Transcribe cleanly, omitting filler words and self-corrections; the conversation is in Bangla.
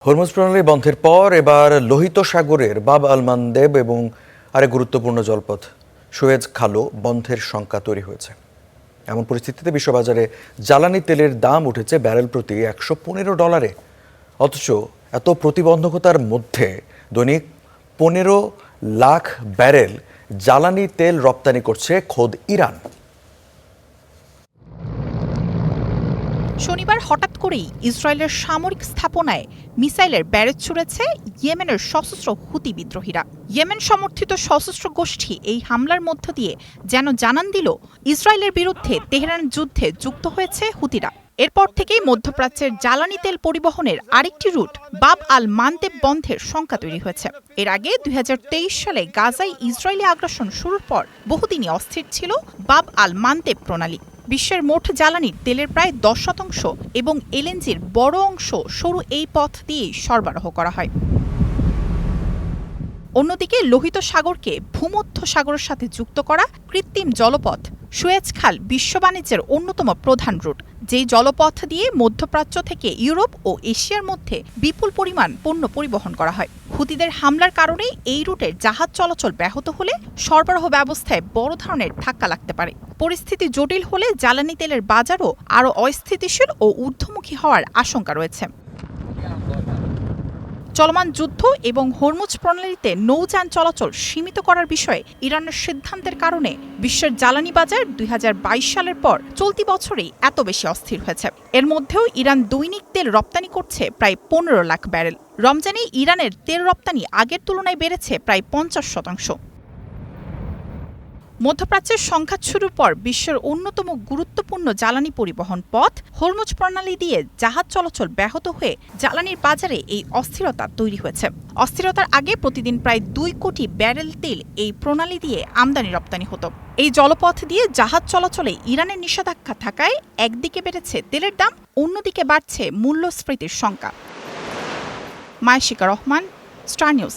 হরমুজ প্রণালী বন্ধের পর এবার লোহিত সাগরের বাব আল মানদেব এবং আরেক গুরুত্বপূর্ণ জলপথ সুয়েজ খালও বন্ধের শঙ্কা তৈরি হয়েছে। এমন পরিস্থিতিতে বিশ্ববাজারে জ্বালানি তেলের দাম উঠেছে ব্যারেল প্রতি $115। অথচ এত প্রতিবন্ধকতার মধ্যে দৈনিক 15 লাখ ব্যারেল জ্বালানি তেল রপ্তানি করছে খোদ ইরান। শনিবার হঠাৎ করেই ইসরায়েলের সামরিক স্থাপনায় মিসাইলের ব্যারেজ ছুড়েছে ইয়েমেনের সশস্ত্র হুতি বিদ্রোহীরা। ইয়েমেন সমর্থিত সশস্ত্র গোষ্ঠী এই হামলার মধ্য দিয়ে যেন জানান দিল ইসরায়েলের বিরুদ্ধে তেহরান যুদ্ধে যুক্ত হয়েছে হুতিরা। এরপর থেকেই মধ্যপ্রাচ্যের জ্বালানি তেল পরিবহনের আরেকটি রুট বাব আল মানদেব বন্ধের শঙ্কা তৈরি হয়েছে। এর আগে 2023 সালে গাজায় ইসরায়েলি আগ্রাসন শুরুর পর বহুদিনই অস্থির ছিল বাব আল মানদেব প্রণালী। বিশ্বের মোট জ্বালানির তেলের প্রায় 10% এবং এলএনজির বড় অংশ সরু এই পথ দিয়েই সরবরাহ করা হয়। অন্যদিকে লোহিত সাগরকে ভূমধ্য সাগরের সাথে যুক্ত করা কৃত্রিম জলপথ সুয়েজ খাল বিশ্ব বাণিজ্যের অন্যতম প্রধান রুট, যেই জলপথ দিয়ে মধ্যপ্রাচ্য থেকে ইউরোপ ও এশিয়ার মধ্যে বিপুল পরিমাণ পণ্য পরিবহন করা হয়। হুতিদের হামলার কারণে এই রুটের জাহাজ চলাচল ব্যাহত হলে সরবরাহ ব্যবস্থায় বড় ধরনের ধাক্কা লাগতে পারে। পরিস্থিতি জটিল হলে জ্বালানি তেলের বাজারও আরও অস্থিতিশীল ও ঊর্ধ্বমুখী হওয়ার আশঙ্কা রয়েছে। চলমান যুদ্ধ এবং হরমুজ প্রণালীতে নৌযান চলাচল সীমিত করার বিষয়ে ইরানের সিদ্ধান্তের কারণে বিশ্বের জ্বালানি বাজার 2022 সালের পর চলতি বছরেই এত বেশি অস্থির হয়েছে। এর মধ্যেও ইরান দৈনিক তেল রপ্তানি করছে প্রায় 15 লাখ ব্যারেল। রমজানে ইরানের তেল রপ্তানি আগের তুলনায় বেড়েছে প্রায় 50%। মধ্যপ্রাচ্যের সংঘাত শুরুর পর বিশ্বের অন্যতম গুরুত্বপূর্ণ জ্বালানি পরিবহন পথ হরমুজ প্রণালী দিয়ে জাহাজ চলাচল ব্যাহত হয়ে জ্বালানির বাজারে এই অস্থিরতা তৈরি হয়েছে। অস্থিরতার আগে প্রতিদিন প্রায় 2 কোটি ব্যারেল তেল এই প্রণালী দিয়ে আমদানি রপ্তানি হতো। এই জলপথ দিয়ে জাহাজ চলাচলে ইরানের নিষেধাজ্ঞা থাকায় একদিকে বেড়েছে তেলের দাম, অন্যদিকে বাড়ছে মূল্যস্ফীতির শঙ্কা। মাইশিকা রহমান, স্টার নিউজ।